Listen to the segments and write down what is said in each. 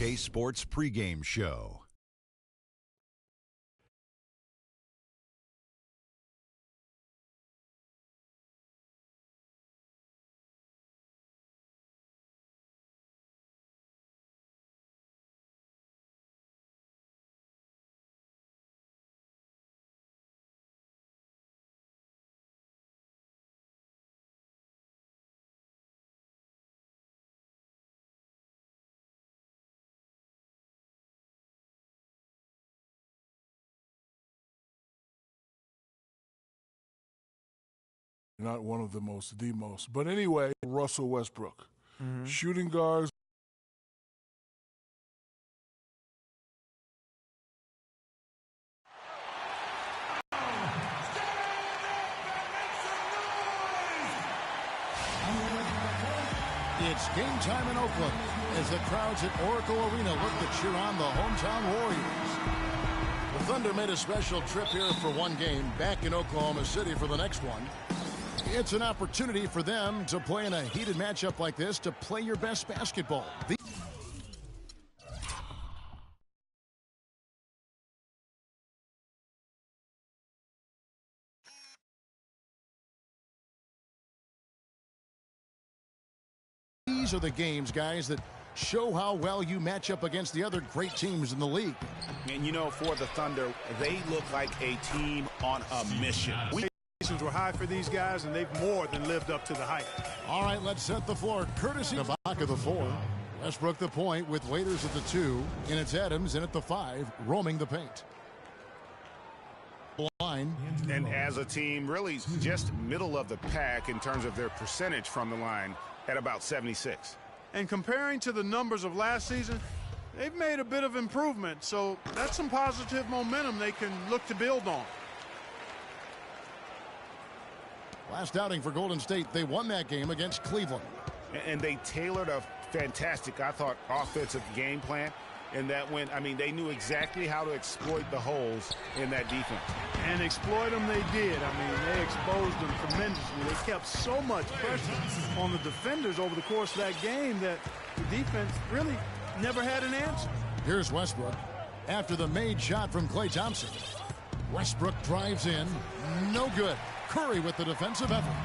WSBK Sports pregame show. Not one of the most. But anyway, Russell Westbrook. Shooting guards. It's game time in Oakland as the crowds at Oracle Arena look to cheer on the hometown Warriors. The Thunder made a special trip here for one game, back in Oklahoma City for the next one. It's an opportunity for them to play in a heated matchup like this, to play your best basketball. These are the games, guys, that show how well you match up against the other great teams in the league. And, you know, for the Thunder, they look like a team on a mission. Expectations were high for these guys, and they've more than lived up to the hype. All right, let's set the floor. Courtesy of Ibaka the 4. Westbrook the point with Waiters at the 2. And it's Adams in at the 5, roaming the paint. Line. And as a team, really just middle of the pack in terms of their percentage from the line at about 76. And comparing to the numbers of last season, they've made a bit of improvement. So that's some positive momentum they can look to build on. Last outing for Golden State, they won that game against Cleveland. And they tailored a fantastic, I thought, offensive game plan. And that went, I mean, they knew exactly how to exploit the holes in that defense. And exploit them they did. I mean, they exposed them tremendously. They kept so much pressure on the defenders over the course of that game that the defense really never had an answer. Here's Westbrook. After the made shot from Klay Thompson. Westbrook drives in. No good. Curry with the defensive effort.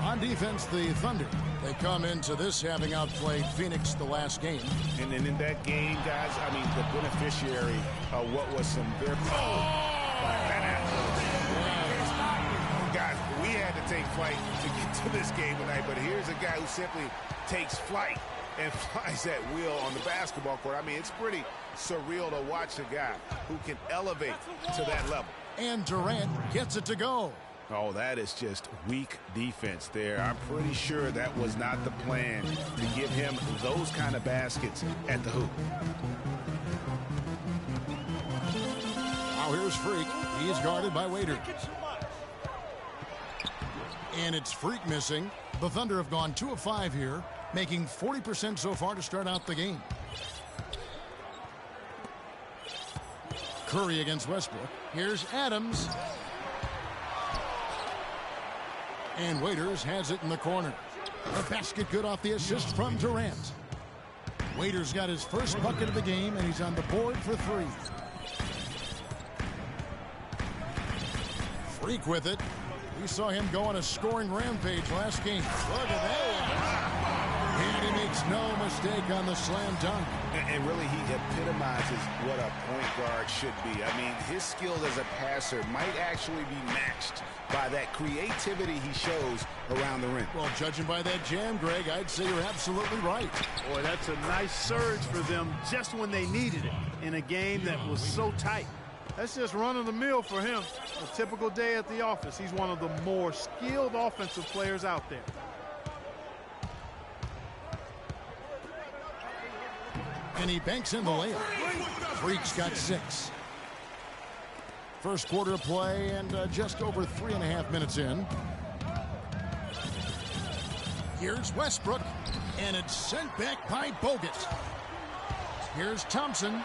On defense, the Thunder. They come into this having outplayed Phoenix the last game. And then in that game, guys, I mean, the beneficiary of what was some very... Guys, we had to take flight to get to this game tonight, but here's a guy who simply takes flight and flies at will on the basketball court. I mean, it's pretty surreal to watch a guy who can elevate to that level. And Durant gets it to go. Oh, that is just weak defense there. I'm pretty sure that was not the plan to give him those kind of baskets at the hoop. Now here's Freak. He's guarded by Waiter. And it's Freak missing. The Thunder have gone 2 of 5 here, making 40% so far to start out the game. Curry against Westbrook. Here's Adams. And Waiters has it in the corner. A basket good off the assist from Durant. Waiters got his first bucket of the game, and he's on the board for 3. Freak with it. We saw him go on a scoring rampage last game. Look at that. And he makes no mistake on the slam dunk. And really, he epitomizes what a point guard should be. I mean, his skills as a passer might actually be matched by that creativity he shows around the rim. Well, judging by that jam, Greg, I'd say you're absolutely right. Boy, that's a nice surge for them just when they needed it in a game that was so tight. That's just run-of-the-mill for him. A typical day at the office. He's one of the more skilled offensive players out there. And he banks in the layup. Freak's got 6. First quarter of play and just over 3.5 minutes in. Here's Westbrook, and it's sent back by Bogut. Here's Thompson.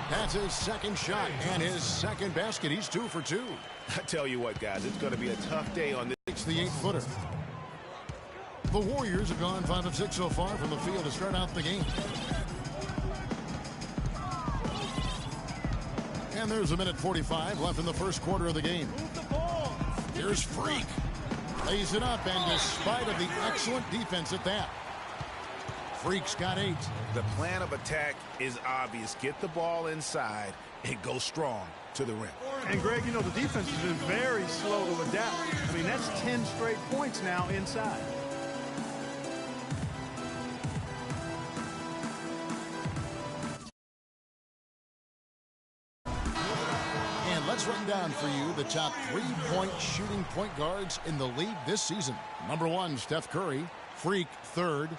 That's his second shot and his second basket. He's 2 for 2. I tell you what, guys, it's going to be a tough day on this. It's the 8-footer. The Warriors have gone 5 of 6 so far from the field to start out the game. And there's a minute 45 left in the first quarter of the game. Here's Freak. Lays it up, and despite of the excellent defense at that, Freak's got 8. The plan of attack is obvious. Get the ball inside and go strong to the rim. And, Greg, you know, the defense has been very slow to adapt. I mean, that's 10 straight points now inside. And let's run down for you the top 3-point shooting point guards in the league this season. Number 1, Steph Curry. Freak, 3rd.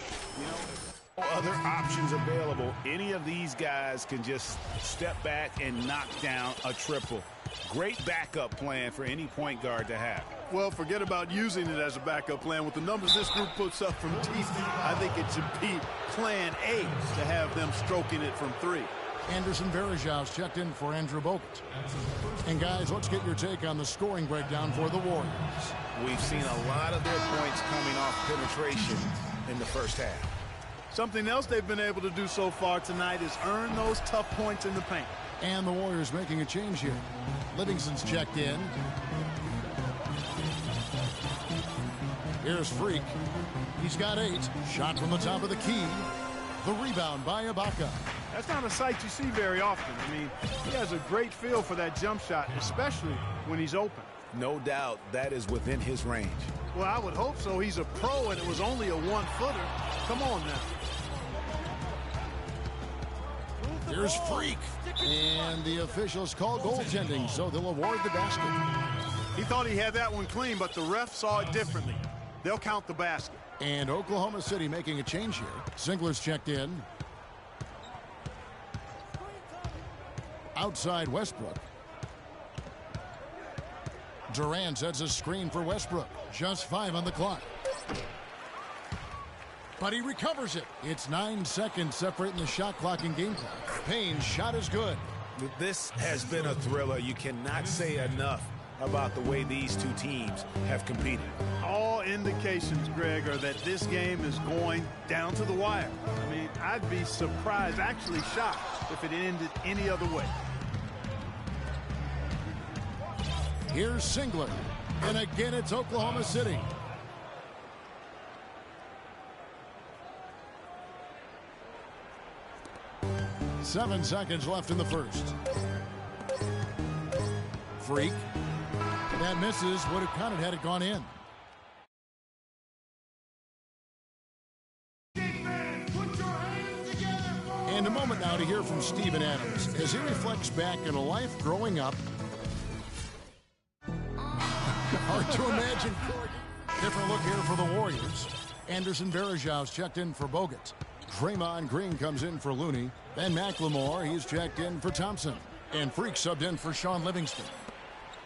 No other options available. Any of these guys can just step back and knock down a triple. Great backup plan for any point guard to have. Well, forget about using it as a backup plan. With the numbers this group puts up from deep, I think it should be plan A to have them stroking it from 3. Anderson Varejão's checked in for Andrew Bogut. And, guys, let's get your take on the scoring breakdown for the Warriors. We've seen a lot of their points coming off penetration in the first half. Something else they've been able to do so far tonight is earn those tough points in the paint. And the Warriors making a change here. Livingston's checked in. Here's Freak. He's got 8. Shot from the top of the key. The rebound by Ibaka. That's not a sight you see very often. I mean, he has a great feel for that jump shot, especially when he's open. No doubt that is within his range. Well, I would hope so. He's a pro, and it was only a 1-footer. Come on now. Here's Freak. And the officials call goaltending, so they'll award the basket. He thought he had that one clean, but the ref saw it differently. They'll count the basket. And Oklahoma City making a change here. Ziegler's checked in. Outside Westbrook. Durant sets a screen for Westbrook. Just 5 on the clock. But he recovers it. It's 9 seconds separating the shot clock and game clock. Payne's shot is good. This has been a thriller. You cannot say enough about the way these two teams have competed. All indications, Greg, are that this game is going down to the wire. I mean, I'd be surprised, actually shocked, if it ended any other way. Here's Singler. And again, it's Oklahoma City. Seven seconds left in the first. Freak. That misses. Would have counted had it gone in. And a moment now to hear from Steven Adams as he reflects back on a life growing up. Hard to imagine. Different look here for the Warriors. Anderson Varejão's checked in for Bogut. Draymond Green comes in for Looney. Ben McLemore, he's checked in for Thompson. And Freak subbed in for Sean Livingston.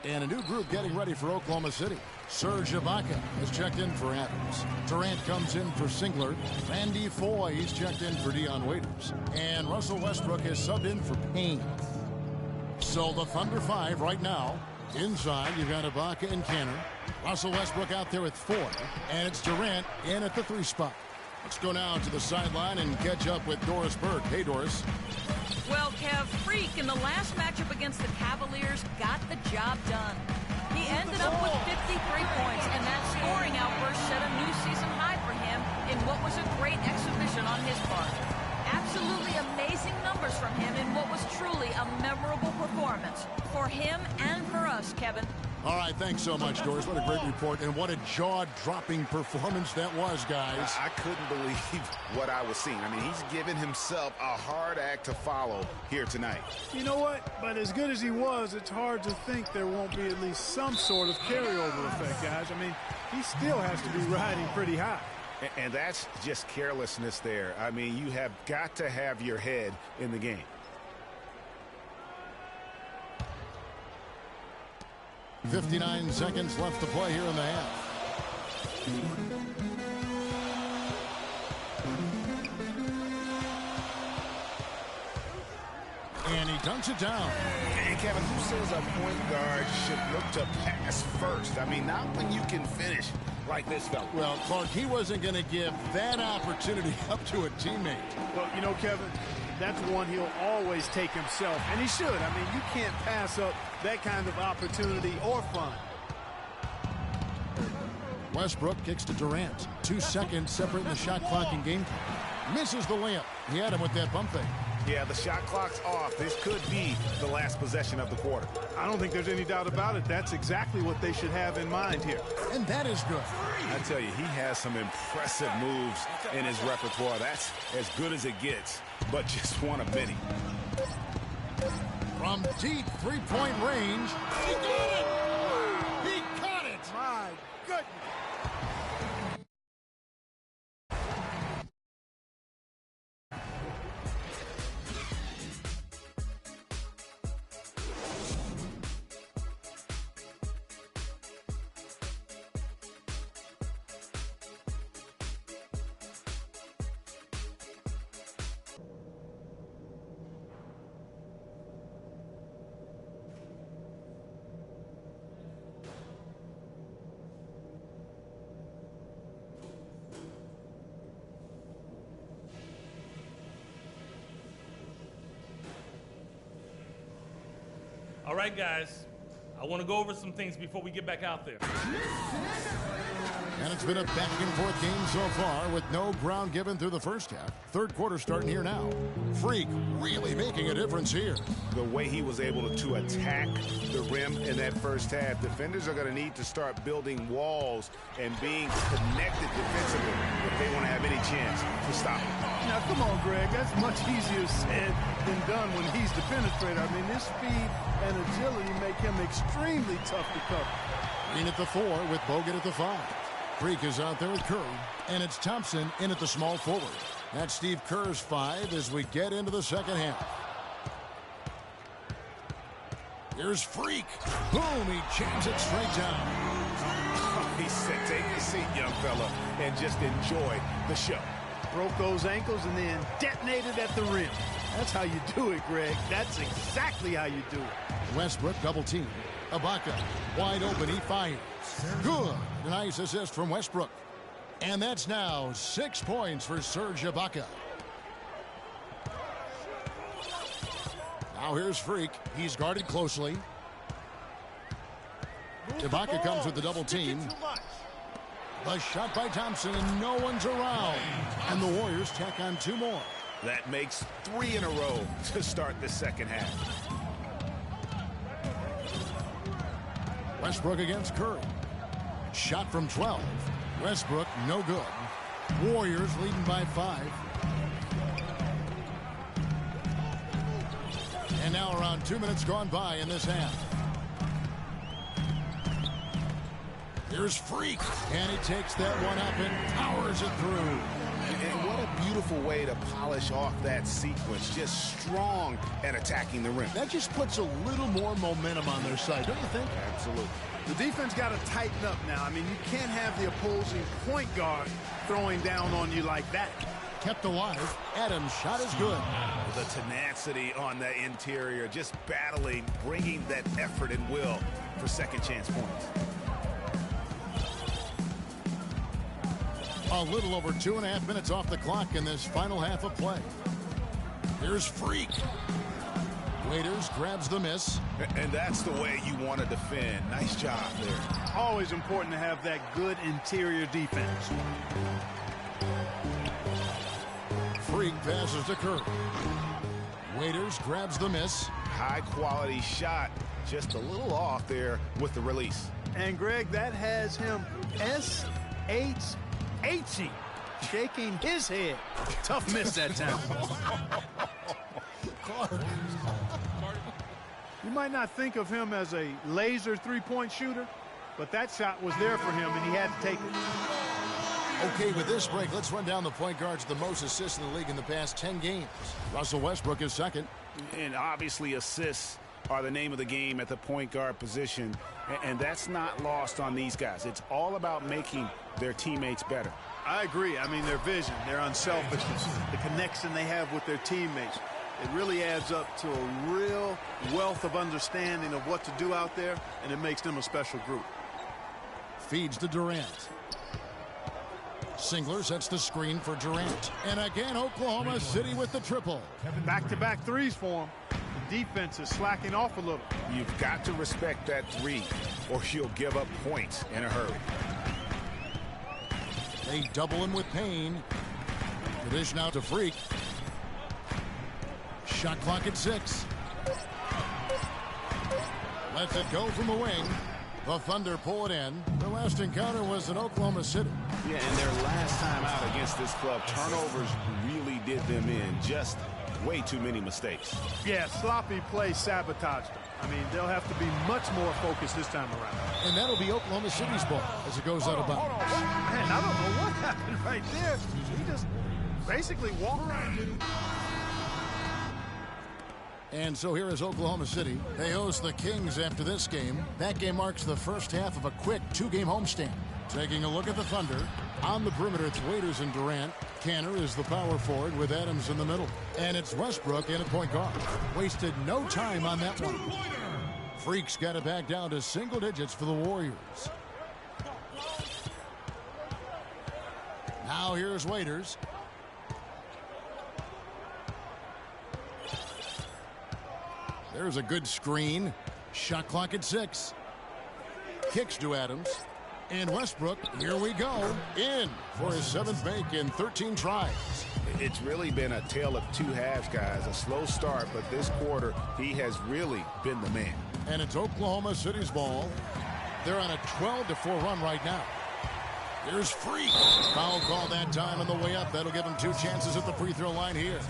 And a new group getting ready for Oklahoma City. Serge Ibaka has checked in for Adams. Durant comes in for Singler. Randy Foye, he's checked in for Dion Waiters. And Russell Westbrook has subbed in for Payne. So the Thunder 5 right now. Inside, you've got Ibaka and Canner. Russell Westbrook out there with 4. And it's Durant in at the 3 spot. Let's go now to the sideline and catch up with Doris Burke. Hey, Doris. Well, Kev, Freak in the last matchup against the Cavaliers got the job done. He ended up with 53 points, and that scoring outburst set a new season high for him in what was a great exhibition on his part. Absolutely amazing numbers from him in what was truly a memorable performance for him and for us, Kevin. All right, thanks so much, Doris. What a great report, and what a jaw-dropping performance that was, guys. I couldn't believe what I was seeing. I mean, he's given himself a hard act to follow here tonight. You know what? But as good as he was, it's hard to think there won't be at least some sort of carryover effect, guys. I mean, he still has to be riding pretty high. And that's just carelessness there. I mean, you have got to have your head in the game. 59 seconds left to play here in the half. And he dunks it down. And Kevin, who says a point guard should look to pass first? I mean, not when you can finish like this fella. Well, Clark, he wasn't going to give that opportunity up to a teammate. Well, you know, Kevin, That's one he'll always take himself, and he should. I mean, you can't pass up that kind of opportunity or fun. Westbrook kicks to Durant. 2 seconds separating the shot clock and game time. Misses the layup. He had him with that bump fake. Yeah, the shot clock's off. This could be the last possession of the quarter. I don't think there's any doubt about it. That's exactly what they should have in mind here. And that is good. I tell you, he has some impressive moves in his repertoire. That's as good as it gets, but just one of many. From deep three-point range, he got it! He caught it! My goodness. All right, guys, I want to go over some things before we get back out there. And it's been a back-and-forth game so far with no ground given through the first half. Third quarter starting here now. Freak really making a difference here. The way he was able to attack the rim in that first half, defenders are going to need to start building walls and being connected defensively if they want to have any chance to stop him. Now, come on, Greg. That's much easier said than done when he's the penetrator. I mean, his speed and agility make him extremely tough to cover. Green at the 4 with Bogut at the 5. Freak is out there with Curry, and it's Thompson in at the small forward. That's Steve Kerr's 5 as we get into the second half. Here's Freak. Boom, he jams it straight down. He said, take a seat, young fella, and just enjoy the show. Broke those ankles and then detonated at the rim. That's how you do it, Greg. That's exactly how you do it. Westbrook double team. Ibaka wide open, he fires. Good. Nice assist from Westbrook. And that's now 6 points for Serge Ibaka. Now here's Freak. He's guarded closely. Ibaka comes with the double team. A shot by Thompson, and no one's around. And the Warriors tack on 2 more. That makes 3 in a row to start the second half. Westbrook against Curry. Shot from 12. Westbrook, no good. Warriors leading by 5. And now around 2 minutes gone by in this half. Here's Freak. And he takes that one up and powers it through. And what a beautiful way to polish off that sequence. Just strong at attacking the rim. That just puts a little more momentum on their side, don't you think? Absolutely. The defense got to tighten up now. I mean, you can't have the opposing point guard throwing down on you like that. Kept alive. Adams' shot is good. The tenacity on the interior, just battling, bringing that effort and will for second chance points. A little over 2.5 minutes off the clock in this final half of play. Here's Freak. Waiters grabs the miss. And that's the way you want to defend. Nice job there. Always important to have that good interior defense. Freak passes to Curry. Waiters grabs the miss. High quality shot. Just a little off there with the release. And Greg, that has him S-H-H-ing, shaking his head. Tough miss that time. You might not think of him as a laser three-point shooter, but that shot was there for him, and he had to take it. Okay, with this break, let's run down the point guards with the most assists in the league in the past 10 games. Russell Westbrook is second. And obviously assists are the name of the game at the point guard position, and that's not lost on these guys. It's all about making their teammates better. I agree. I mean, their vision, their unselfishness, the connection they have with their teammates. It really adds up to a real wealth of understanding of what to do out there, and it makes them a special group. Feeds to Durant. Singler sets the screen for Durant. And again, Oklahoma City with the triple. Back-to-back threes for him. The defense is slacking off a little. You've got to respect that three, or you'll give up points in a hurry. They double him with Payne. The dish now to Freak. Shot clock at 6. Lets it go from the wing. The Thunder pull it in. Their last encounter was in Oklahoma City. Yeah, and their last time out against this club, turnovers really did them in. Just way too many mistakes. Yeah, sloppy play sabotaged them. I mean, they'll have to be much more focused this time around. And that'll be Oklahoma City's ball as it goes out of bounds. Man, I don't know what happened right there. He just basically walked around. And so here is Oklahoma City. They host the Kings after this game. That game marks the first half of a quick 2-game homestand. Taking a look at the Thunder. On the perimeter, it's Waiters and Durant. Canner is the power forward with Adams in the middle. And it's Westbrook in at point guard. Wasted no time on that one. Freak's got it back down to single digits for the Warriors. Now here's Waiters. There's a good screen. Shot clock at 6. Kicks to Adams. And Westbrook, here we go, in for his 7th make in 13 tries. It's really been a tale of two halves, guys. A slow start, but this quarter, he has really been the man. And it's Oklahoma City's ball. They're on a 12-4 run right now. Here's Freak. Foul call that time on the way up. That'll give him 2 chances at the free throw line here.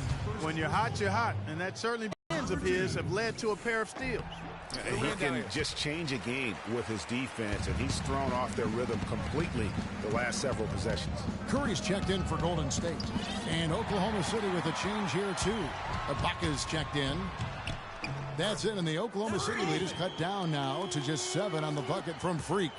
When you're hot, you're hot. And that certainly of his have led to a pair of steals. He can just change a game with his defense, and he's thrown off their rhythm completely the last several possessions. Curry's checked in for Golden State. And Oklahoma City with a change here, too. Ibaka's checked in. That's it, and the Oklahoma City lead is cut down now to just 7 on the bucket from Freak.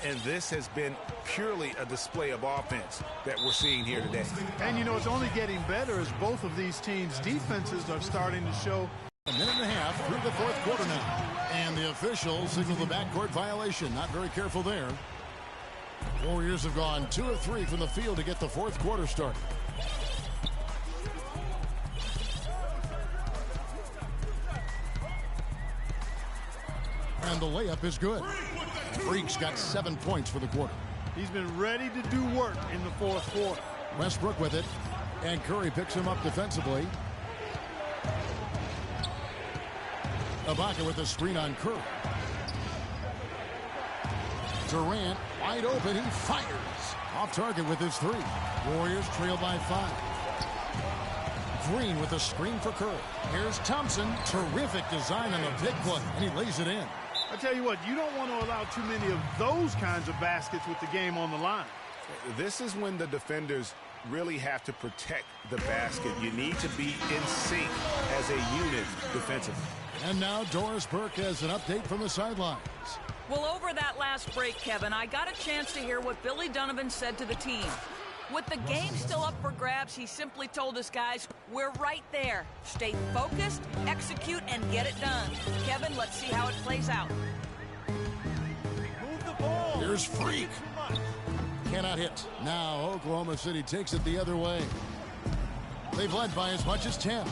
And this has been purely a display of offense that we're seeing here today. And, you know, it's only getting better as both of these teams' defenses are starting to show. A minute and a half through the 4th quarter now. And the officials signal the backcourt violation. Not very careful there. Warriors have gone 2 of 3 from the field to get the 4th quarter started. And the layup is good. Freak's got 7 points for the quarter. He's been ready to do work in the 4th quarter. Westbrook with it. And Curry picks him up defensively. Ibaka with a screen on Curry. Durant wide open. He fires. Off target with his 3. Warriors trail by 5. Green with a screen for Curry. Here's Thompson. Terrific design on the big play. And he lays it in. I tell you what, you don't want to allow too many of those kinds of baskets with the game on the line. This is when the defenders really have to protect the basket. You need to be in sync as a unit defensively. And now Doris Burke has an update from the sidelines. Well, over that last break, Kevin, I got a chance to hear what Billy Donovan said to the team. With the game still up for grabs, he simply told us guys, we're right there. Stay focused, execute, and get it done. Kevin, let's see how it plays out. Move the ball. Here's Freak. Cannot hit. Now Oklahoma City takes it the other way. They've led by as much as 10.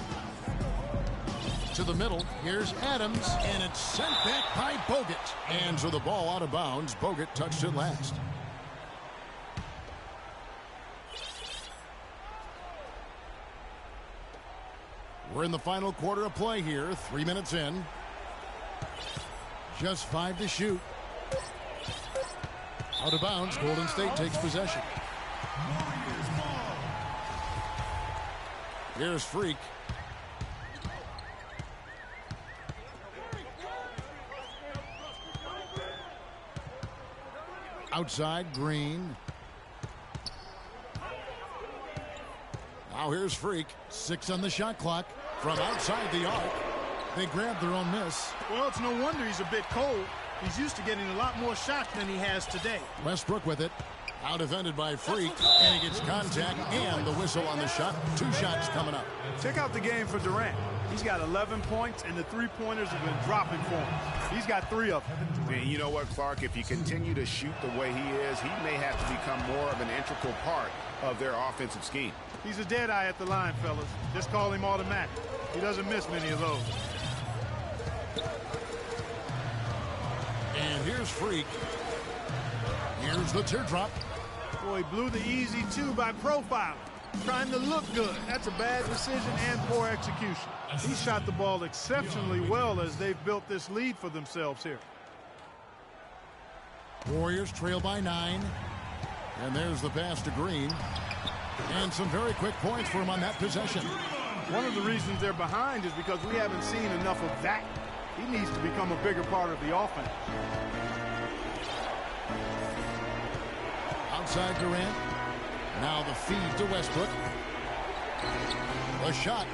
To the middle. Here's Adams. And it's sent back by Bogut. And so the ball out of bounds. Bogut touched it last. We're in the final quarter of play here. 3 minutes in. Just 5 to shoot. Out of bounds. Golden State takes possession. Here's Freak. Outside, Green. Now here's Freak. 6 on the shot clock. From outside the arc. They grab their own miss. Well, it's no wonder he's a bit cold. He's used to getting a lot more shots than he has today. Westbrook with it. Out defended by Freak, and he gets contact and the whistle on the shot. 2 shots coming up. Check out the game for Durant. He's got 11 points, and the three-pointers have been dropping for him. He's got 3 of them. And you know what, Clark? If you continue to shoot the way he is, he may have to become more of an integral part of their offensive scheme. He's a dead eye at the line, fellas. Just call him automatic. He doesn't miss many of those. And here's Freak. Here's the teardrop. Boy, he blew the easy 2 by profile. Trying to look good. That's a bad decision and poor execution. He shot the ball exceptionally well as they've built this lead for themselves here. Warriors trail by 9. And there's the pass to Green. And some very quick points for him on that possession. One of the reasons they're behind is because we haven't seen enough of that. He needs to become a bigger part of the offense. Outside Durant. Now the feed to Westbrook. A shot.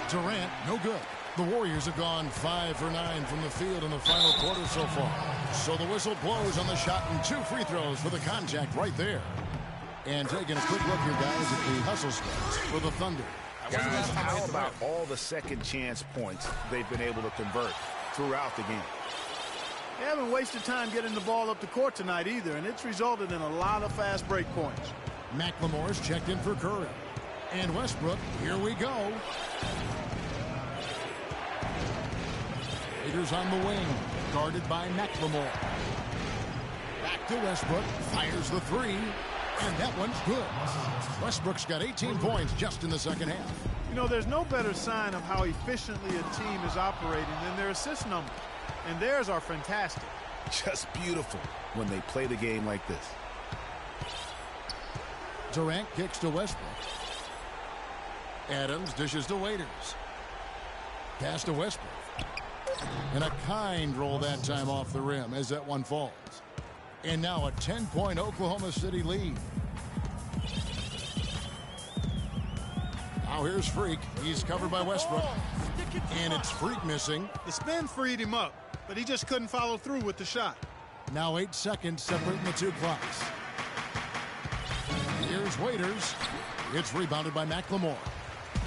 Durant, no good. The Warriors have gone 5 for 9 from the field in the final quarter so far. So the whistle blows on the shot and 2 free throws for the contact right there. And taking a quick look here, guys, at the hustle stats for the Thunder. Guys, how about all the second chance points they've been able to convert throughout the game? They haven't wasted time getting the ball up the court tonight either, and it's resulted in a lot of fast break points. McLemore's checked in for Curry. And Westbrook, here we go. Raiders on the wing, guarded by McLemore. Back to Westbrook, fires the 3, and that one's good. Westbrook's got 18 points just in the second half. You know, there's no better sign of how efficiently a team is operating than their assist numbers. And theirs are fantastic. Just beautiful when they play the game like this. Durant kicks to Westbrook. Adams dishes to Waiters. Pass to Westbrook. And a kind roll that time off the rim as that one falls. And now a 10-point Oklahoma City lead. Now here's Freak. He's covered by Westbrook. And it's Freak missing. The spin freed him up, but he just couldn't follow through with the shot. Now 8 seconds separating the 2 clocks. Here's Waiters. It's rebounded by McLemore.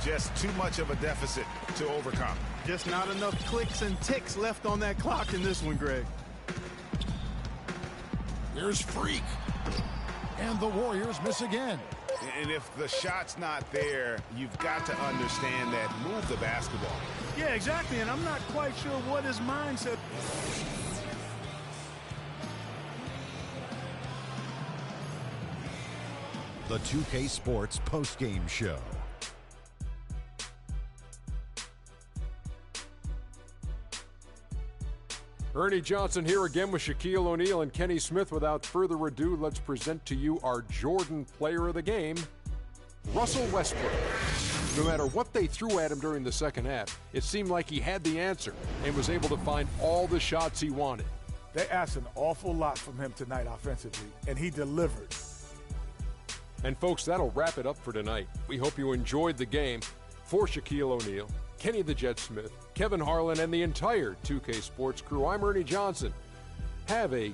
Just too much of a deficit to overcome. Just not enough clicks and ticks left on that clock in this one, Greg. Here's Freak. And the Warriors miss again. And if the shot's not there, you've got to understand that. Move the basketball. Yeah, exactly, and I'm not quite sure what his mindset. The 2K Sports postgame show. Ernie Johnson here again with Shaquille O'Neal and Kenny Smith. Without further ado, let's present to you our Jordan player of the game, Russell Westbrook. No matter what they threw at him during the second half, it seemed like he had the answer and was able to find all the shots he wanted. They asked an awful lot from him tonight offensively, and he delivered. And folks, that'll wrap it up for tonight. We hope you enjoyed the game. For Shaquille O'Neal, Kenny the Jet Smith, Kevin Harlan, and the entire 2K Sports crew, I'm Ernie Johnson. Have a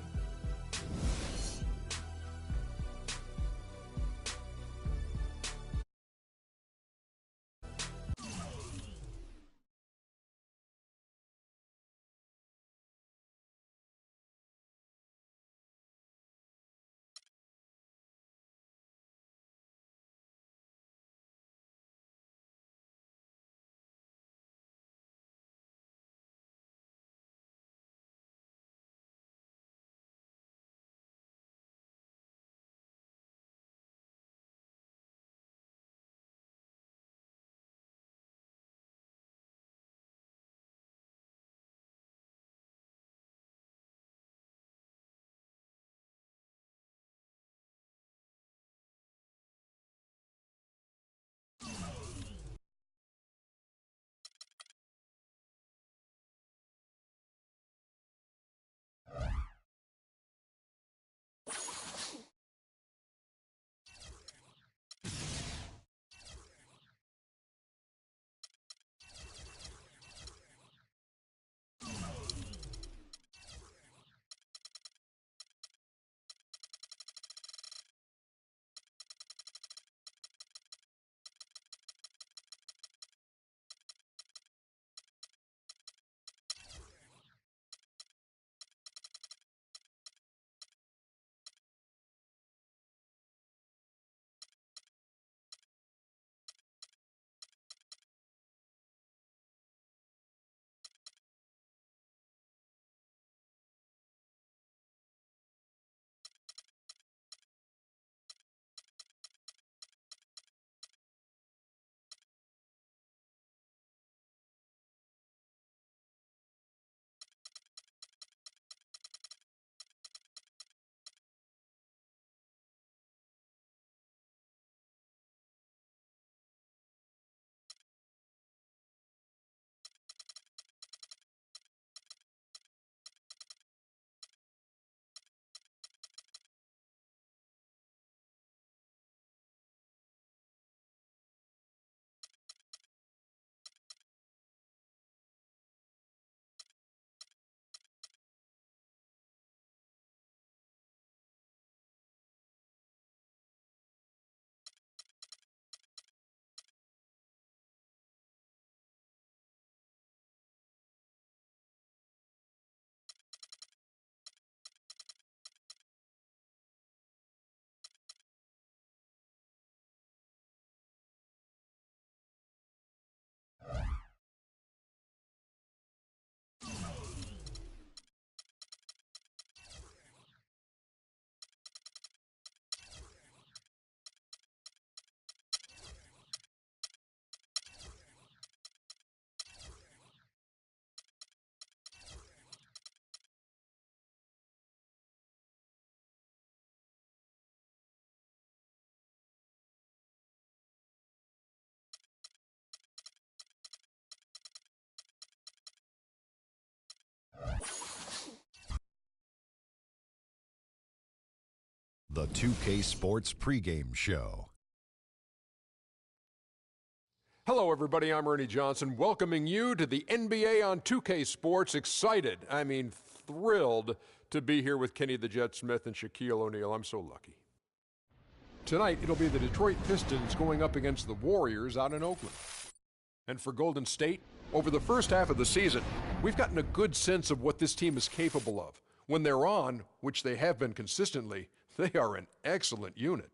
The 2K Sports pregame show. Hello, everybody. I'm Ernie Johnson, welcoming you to the NBA on 2K Sports. Excited, thrilled to be here with Kenny the Jet Smith and Shaquille O'Neal. I'm so lucky. Tonight, it'll be the Detroit Pistons going up against the Warriors out in Oakland. And for Golden State, over the first half of the season, we've gotten a good sense of what this team is capable of. When they're on, which they have been consistently, they are an excellent unit.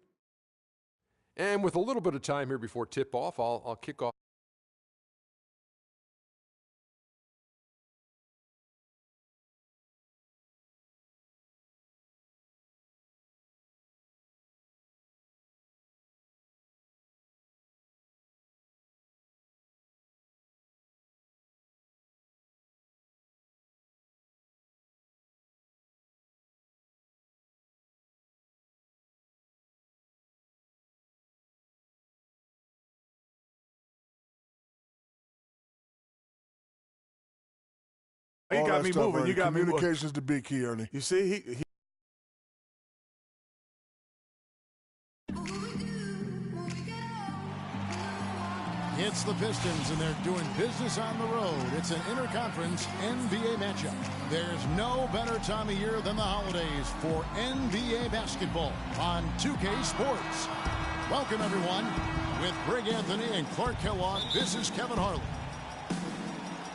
And with a little bit of time here before tip-off, I'll kick off. You got me moving. You got me moving. Communication's the big key, Ernie. You see, he It's the Pistons, and they're doing business on the road. It's an interconference NBA matchup. There's no better time of year than the holidays for NBA basketball on 2K Sports. Welcome, everyone. With Greg Anthony and Clark Kellogg, this is Kevin Harlan.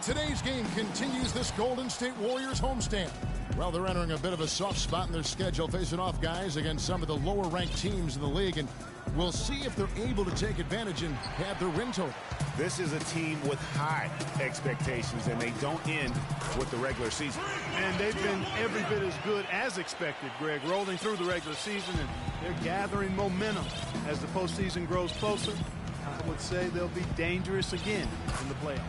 Today's game continues this Golden State Warriors homestand. Well, they're entering a bit of a soft spot in their schedule, facing off guys against some of the lower-ranked teams in the league, and we'll see if they're able to take advantage and have their win total. This is a team with high expectations, and they don't end with the regular season. And they've been every bit as good as expected, Greg, rolling through the regular season, and they're gathering momentum as the postseason grows closer. I would say they'll be dangerous again in the playoffs.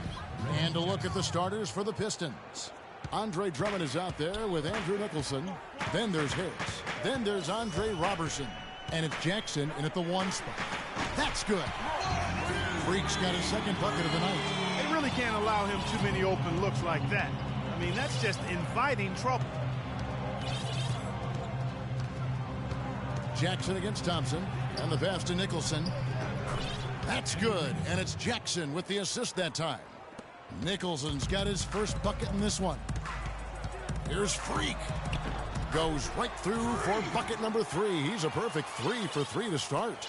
And a look at the starters for the Pistons. Andre Drummond is out there with Andrew Nicholson. Then there's Harris. Then there's Andre Robertson. And it's Jackson in at the 1 spot. That's good. Freak's got his second bucket of the night. They really can't allow him too many open looks like that. I mean, that's just inviting trouble. Jackson against Thompson. And the pass to Nicholson. That's good. And it's Jackson with the assist that time. Nicholson's got his first bucket in this one. Here's Freak. Goes right through for bucket number 3. He's a perfect 3 for 3 to start.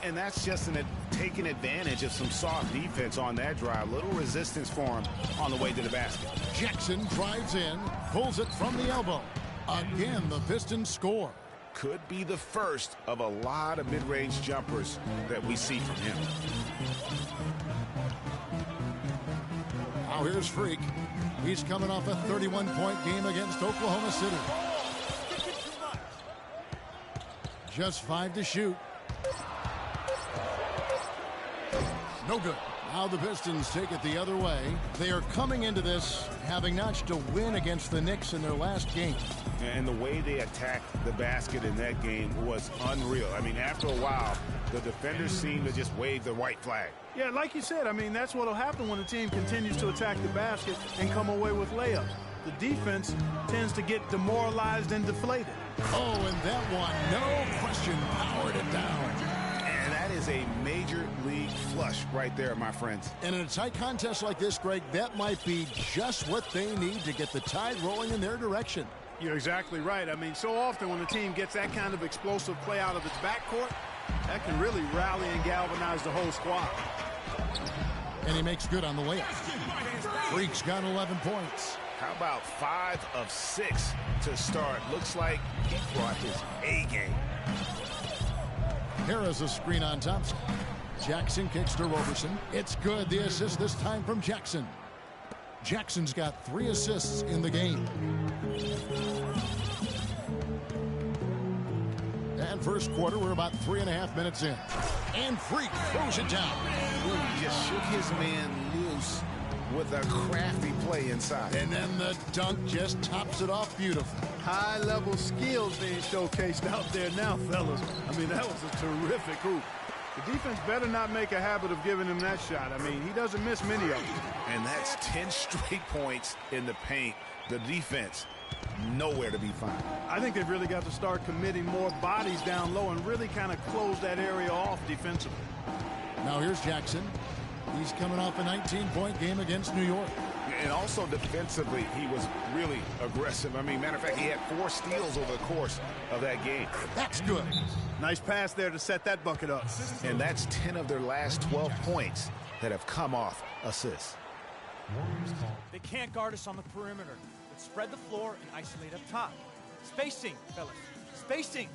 And that's just taking advantage of some soft defense on that drive. Little resistance for him on the way to the basket. Jackson drives in, pulls it from the elbow. Again, the Pistons score. Could be the first of a lot of mid-range jumpers that we see from him. Now here's Freak. He's coming off a 31-point game against Oklahoma City. Just 5 to shoot. No good. Now the Pistons take it the other way. They are coming into this having notched a win against the Knicks in their last game. And the way they attacked the basket in that game was unreal. I mean, after a while, the defenders seemed to just wave the white flag. Yeah, like you said, I mean, that's what will happen when the team continues to attack the basket and come away with layups. The defense tends to get demoralized and deflated. Oh, and that one, no question, powered it down. And that is a major league flush right there, my friends. And in a tight contest like this, Greg, that might be just what they need to get the tide rolling in their direction. You're exactly right. I mean, so often when the team gets that kind of explosive play out of its backcourt, that can really rally and galvanize the whole squad. And he makes good on the layup. Freak's got 11 points. How about 5 of 6 to start? Looks like he brought his A game. Harris a screen on Thompson. Jackson kicks to Robertson. It's good. The assist this time from Jackson. Jackson's got 3 assists in the game. And first quarter, we're about 3.5 minutes in. And Freak throws it down. Ooh, he just shook his man loose with a crafty play inside. And then the dunk just tops it off beautifully. High-level skills being showcased out there now, fellas. I mean, that was a terrific hoop. The defense better not make a habit of giving him that shot. I mean, he doesn't miss many of them. And that's 10 straight points in the paint. The defense nowhere to be found. I think they've really got to start committing more bodies down low and really kind of close that area off defensively. Now here's Jackson. He's coming off a 19-point game against New York. And also defensively, he was really aggressive. I mean, matter of fact, he had 4 steals over the course of that game. That's good. Nice pass there to set that bucket up. And that's 10 of their last 12 points that have come off assists. They can't guard us on the perimeter. Let's spread the floor and isolate up top. Spacing, fellas. Spacing.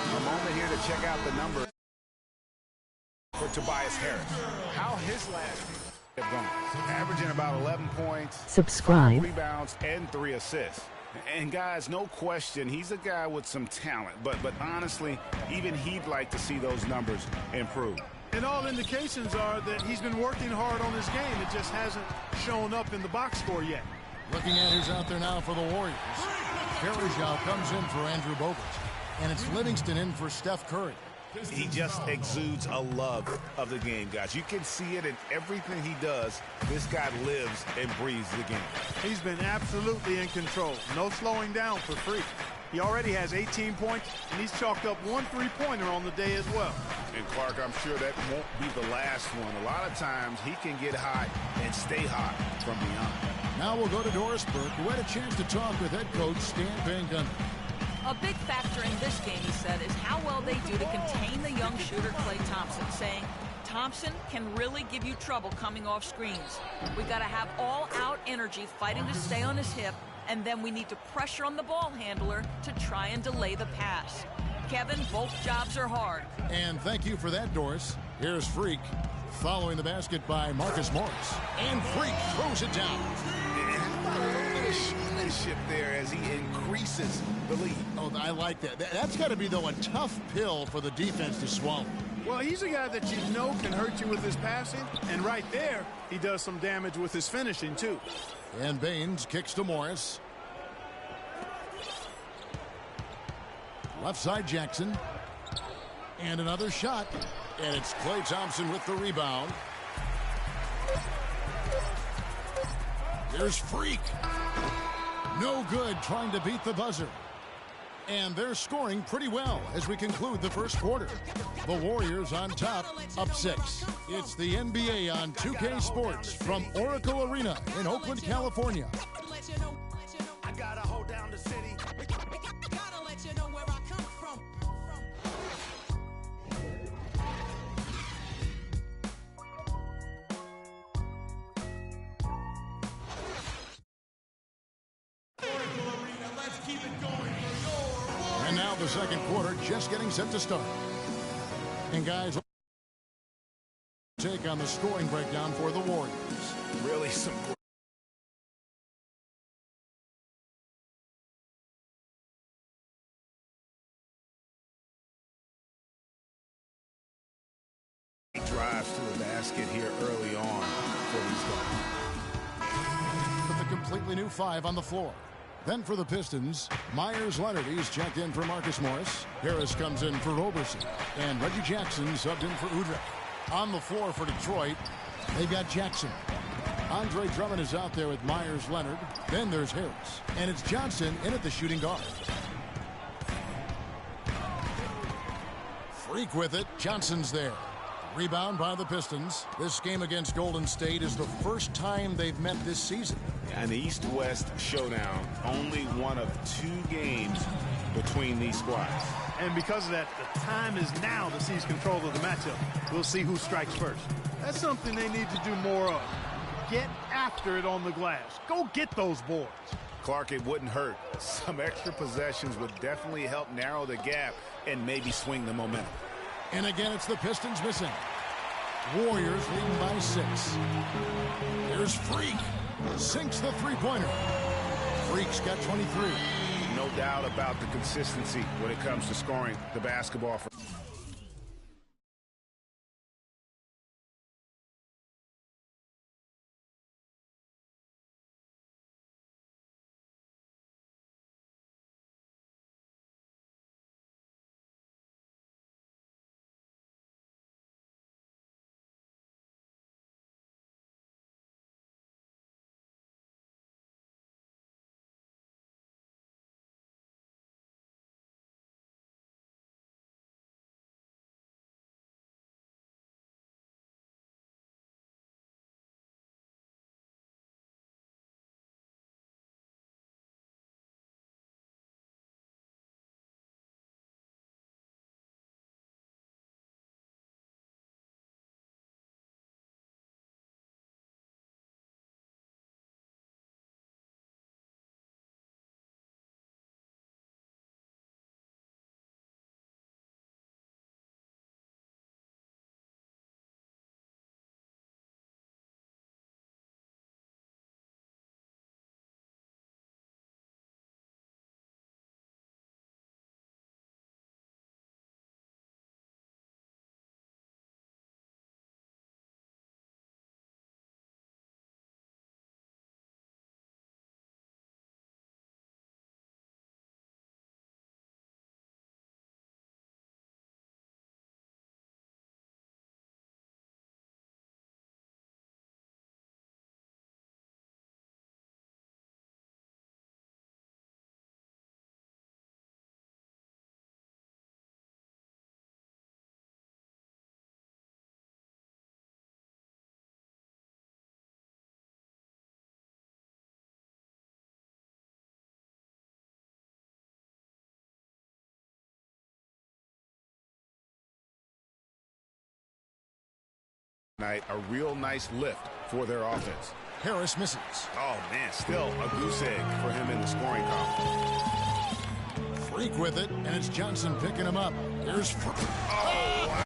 A moment here to check out the number for Tobias Harris. How his last have gone. Averaging about 11 points, subscribe, 5 rebounds, and 3 assists. And guys, no question, he's a guy with some talent. But honestly, even he'd like to see those numbers improve. And all indications are that he's been working hard on his game. It just hasn't shown up in the box score yet. Looking at who's out there now for the Warriors. Farajao comes in for Andrew Bogut. And it's Livingston in for Steph Curry. He just exudes a love of the game, guys. You can see it in everything he does. This guy lives and breathes the game. He's been absolutely in control. No slowing down for free. He already has 18 points, and he's chalked up 1 3-pointer on the day as well. And Clark, I'm sure that won't be the last one. A lot of times he can get hot and stay hot from beyond. Now we'll go to Doris Burke, who had a chance to talk with head coach Stan Van Gundy. A big factor in this game, he said, is how well they do to contain the young shooter Klay Thompson, saying Thompson can really give you trouble coming off screens. We got to have all-out energy fighting to stay on his hip, and then we need to pressure on the ball handler to try and delay the pass. Kevin, both jobs are hard. And thank you for that, Doris. Here's Freak following the basket by Marcus Morris. And Freak throws it down. A little bit of showmanship there as he increases the lead. Oh, I like that. That's got to be, though, a tough pill for the defense to swallow. Well, he's a guy that you know can hurt you with his passing, and right there, he does some damage with his finishing, too. And Baines kicks to Morris. Left side Jackson. And another shot. And it's Klay Thompson with the rebound. There's Freak. No good trying to beat the buzzer. And they're scoring pretty well as we conclude the first quarter. The Warriors on top, up 6. It's the NBA on 2K Sports from Oracle Arena in Oakland, California. I gotta hold down the city. Gotta let you know where I come from. And now the second quarter just getting set to start. And guys, take on the scoring breakdown for the Warriors. Really some drives to the basket here early on for these guys. With a completely new 5 on the floor. Then for the Pistons, Myers Leonard, he's checked in for Marcus Morris. Harris comes in for Roberson. And Reggie Jackson subbed in for Udrih. On the floor for Detroit, they've got Jackson. Andre Drummond is out there with Myers Leonard. Then there's Harris. And it's Johnson in at the shooting guard. Freak with it. Johnson's there. Rebound by the Pistons. This game against Golden State is the first time they've met this season. An East-West showdown, only one of 2 games between these squads. And because of that, the time is now to seize control of the matchup. We'll see who strikes first. That's something they need to do more of. Get after it on the glass. Go get those boards. Clark, it wouldn't hurt. Some extra possessions would definitely help narrow the gap and maybe swing the momentum. And again, it's the Pistons missing. Warriors leading by 6. Here's Freak. Sinks the three-pointer. Freak's got 23. No doubt about the consistency when it comes to scoring the basketball. tonight, a real nice lift for their offense. Harris misses. Oh, man, still a goose egg for him in the scoring column. Freak with it, and it's Johnson picking him up. Here's Freak. Oh!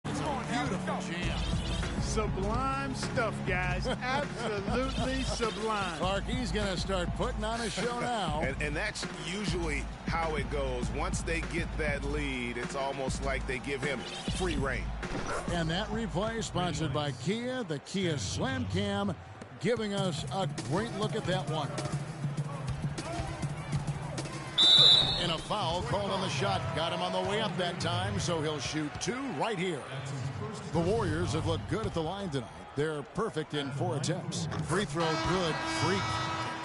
It's a beautiful jam. Sublime stuff, guys. Absolutely sublime. Clark, he's going to start putting on a show now. And that's usually how it goes. Once they get that lead, it's almost like they give him free reign. And that replay sponsored by Kia, the Kia Slam Cam, giving us a great look at that one. And a foul called on the shot. Got him on the way up that time, so he'll shoot 2 right here. The Warriors have looked good at the line tonight. They're perfect in 4 attempts. Free throw good. Freak.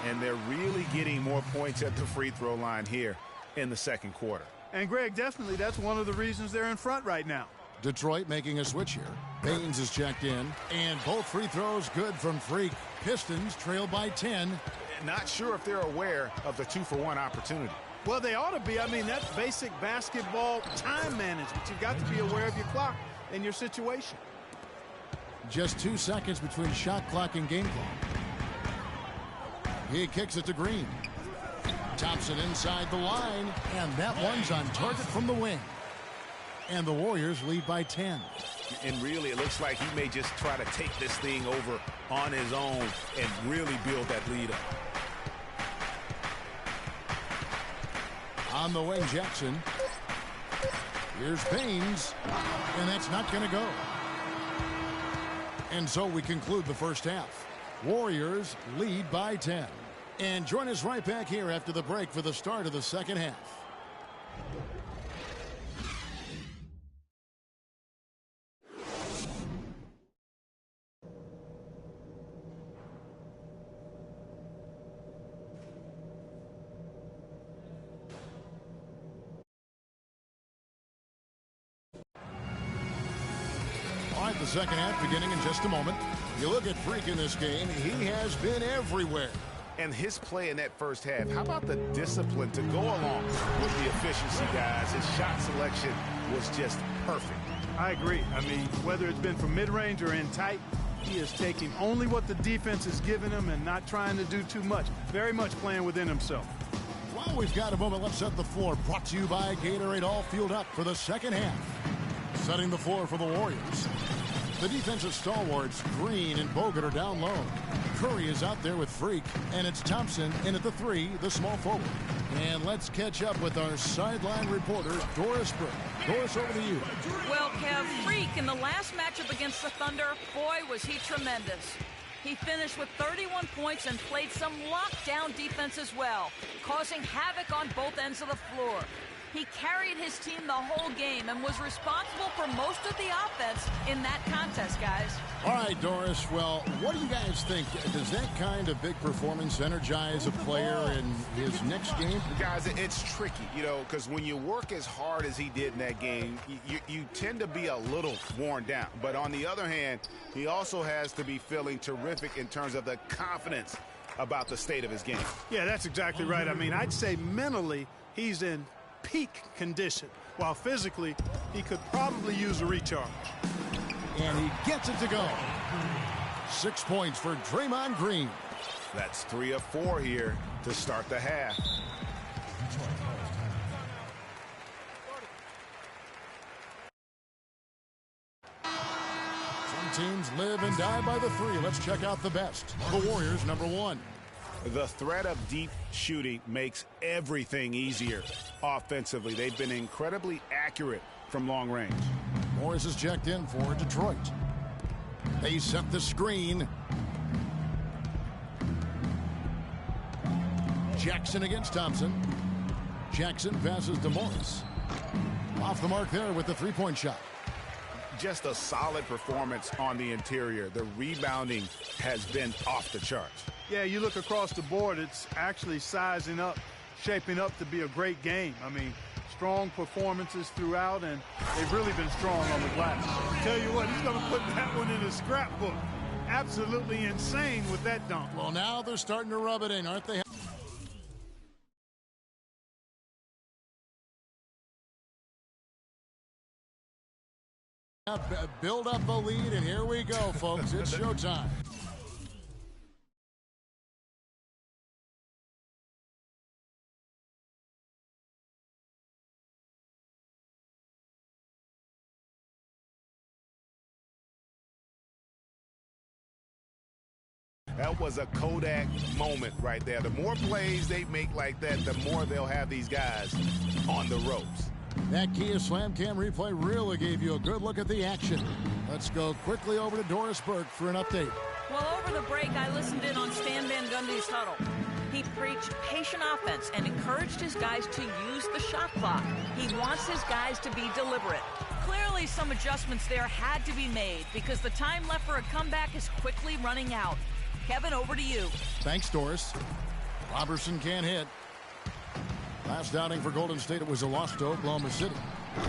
And they're really getting more points at the free throw line here in the second quarter. And, Greg, definitely that's one of the reasons they're in front right now. Detroit making a switch here. Baines is checked in. And both free throws good from Freak. Pistons trail by 10. Not sure if they're aware of the 2-for-1 opportunity. Well, they ought to be. I mean, that's basic basketball time management. You've got to be aware of your clock and your situation. Just 2 seconds between shot clock and game clock. He kicks it to Green. Thompson inside the line, and that one's on target from the wing. And the Warriors lead by 10. And really, it looks like he may just try to take this thing over on his own and really build that lead up. On the wing, Jackson. Here's Baines, and that's not going to go. And so we conclude the first half. Warriors lead by 10. And join us right back here after the break for the start of the second half. The second half beginning in just a moment. You look at Freak in this game, he has been everywhere. And his play in that first half, how about the discipline to go along with the efficiency, guys? His shot selection was just perfect. I agree. I mean, whether it's been from mid-range or in tight, he is taking only what the defense is giving him and not trying to do too much. Very much playing within himself. Well, we've got a moment. Let's set the floor. Brought to you by Gatorade, all fueled up for the second half. Setting the floor for the Warriors. The defensive stalwarts, Green and Bogut, are down low. Curry is out there with Freak, and it's Thompson in at the 3, the small forward. And let's catch up with our sideline reporter, Doris Burke. Doris, over to you. Well, Kev, Freak in the last matchup against the Thunder, boy, was he tremendous. He finished with 31 points and played some lockdown defense as well, causing havoc on both ends of the floor. He carried his team the whole game and was responsible for most of the offense in that contest, guys. All right, Doris. Well, what do you guys think? Does that kind of big performance energize a player in his next game? Guys, it's tricky, you know, because when you work as hard as he did in that game, you tend to be a little worn down. But on the other hand, he also has to be feeling terrific in terms of the confidence about the state of his game. Yeah, that's exactly right. I mean, I'd say mentally he's in peak condition, while physically he could probably use a recharge. And he gets it to go. 6 points for Draymond Green. That's 3 of 4 here to start the half. Some teams live and die by the 3. Let's check out the best. The Warriors, number 1. The threat of deep shooting makes everything easier offensively. They've been incredibly accurate from long range. Morris is checked in for Detroit. They set the screen. Jackson against Thompson. Jackson passes to Morris. Off the mark there with the three-point shot. Just a solid performance on the interior. The rebounding has been off the charts. Yeah, you look across the board, it's actually sizing up, shaping up to be a great game. I mean, strong performances throughout, and they've really been strong on the glass. Tell you what, he's going to put that one in his scrapbook. Absolutely insane with that dunk. Well, now they're starting to rub it in, aren't they? Build up a lead, and here we go, folks. It's showtime. That was a Kodak moment right there. The more plays they make like that, the more they'll have these guys on the ropes. That Kia Slam Cam replay really gave you a good look at the action. Let's go quickly over to Doris Burke for an update. Well, over the break, I listened in on Stan Van Gundy's huddle. He preached patient offense and encouraged his guys to use the shot clock. He wants his guys to be deliberate. Clearly, some adjustments there had to be made because the time left for a comeback is quickly running out. Kevin, over to you. Thanks, Doris. Robertson can't hit. Last outing for Golden State, it was a loss to Oklahoma City.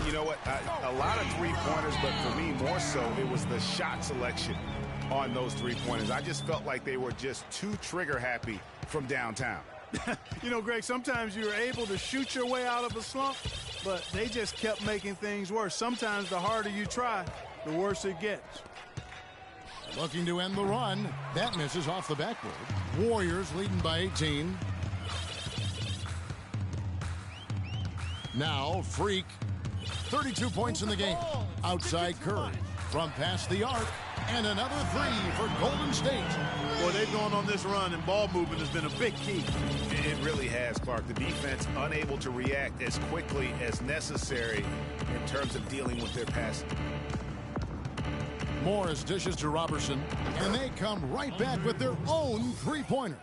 You know what? A lot of three-pointers, but for me, more so, it was the shot selection on those three-pointers. I just felt like they were just too trigger-happy from downtown. You know, Greg, sometimes you're able to shoot your way out of a slump, but they just kept making things worse. Sometimes the harder you try, the worse it gets. Looking to end the run. That misses off the backboard. Warriors leading by 18. Now, Freak. 32 points in the game. Outside Curry. From past the arc. And another three for Golden State. Well, they've gone on this run, and ball movement has been a big key. It really has, Clark. The defense unable to react as quickly as necessary in terms of dealing with their passing. Morris dishes to Robertson, and they come right back with their own three-pointer.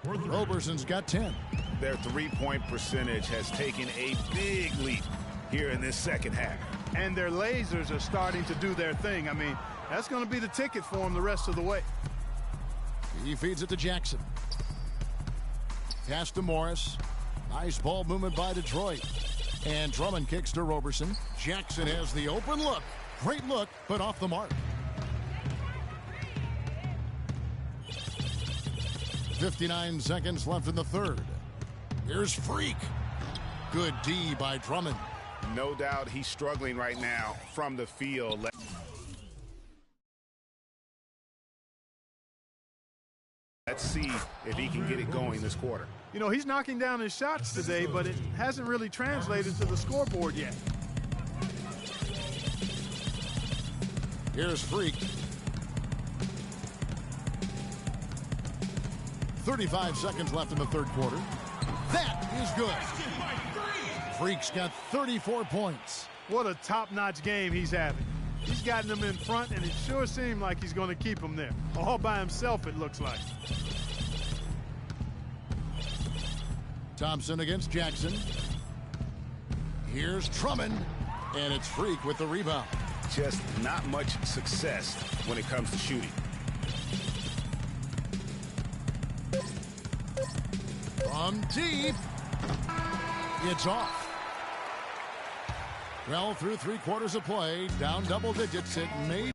Roberson's got 10. Their three-point percentage has taken a big leap here in this second half. And their lasers are starting to do their thing. I mean, that's going to be the ticket for them the rest of the way. He feeds it to Jackson. Pass to Morris. Nice ball movement by Detroit. And Drummond kicks to Robertson. Jackson has the open look. Great look, but off the mark. 59 seconds left in the third. Here's Freak. Good D by Drummond. No doubt he's struggling right now from the field. Let's see if he can get it going this quarter. You know, he's knocking down his shots today, but it hasn't really translated to the scoreboard yet. Here's Freak. 35 seconds left in the third quarter. That is good. Freak's got 34 points. What a top-notch game he's having. He's gotten them in front, and it sure seemed like he's going to keep them there. All by himself, it looks like. Thompson against Jackson. Here's Drummond, and it's Freak with the rebound. Just not much success when it comes to shooting. From deep. It's off. Well, through 3 quarters of play, down double digits, it may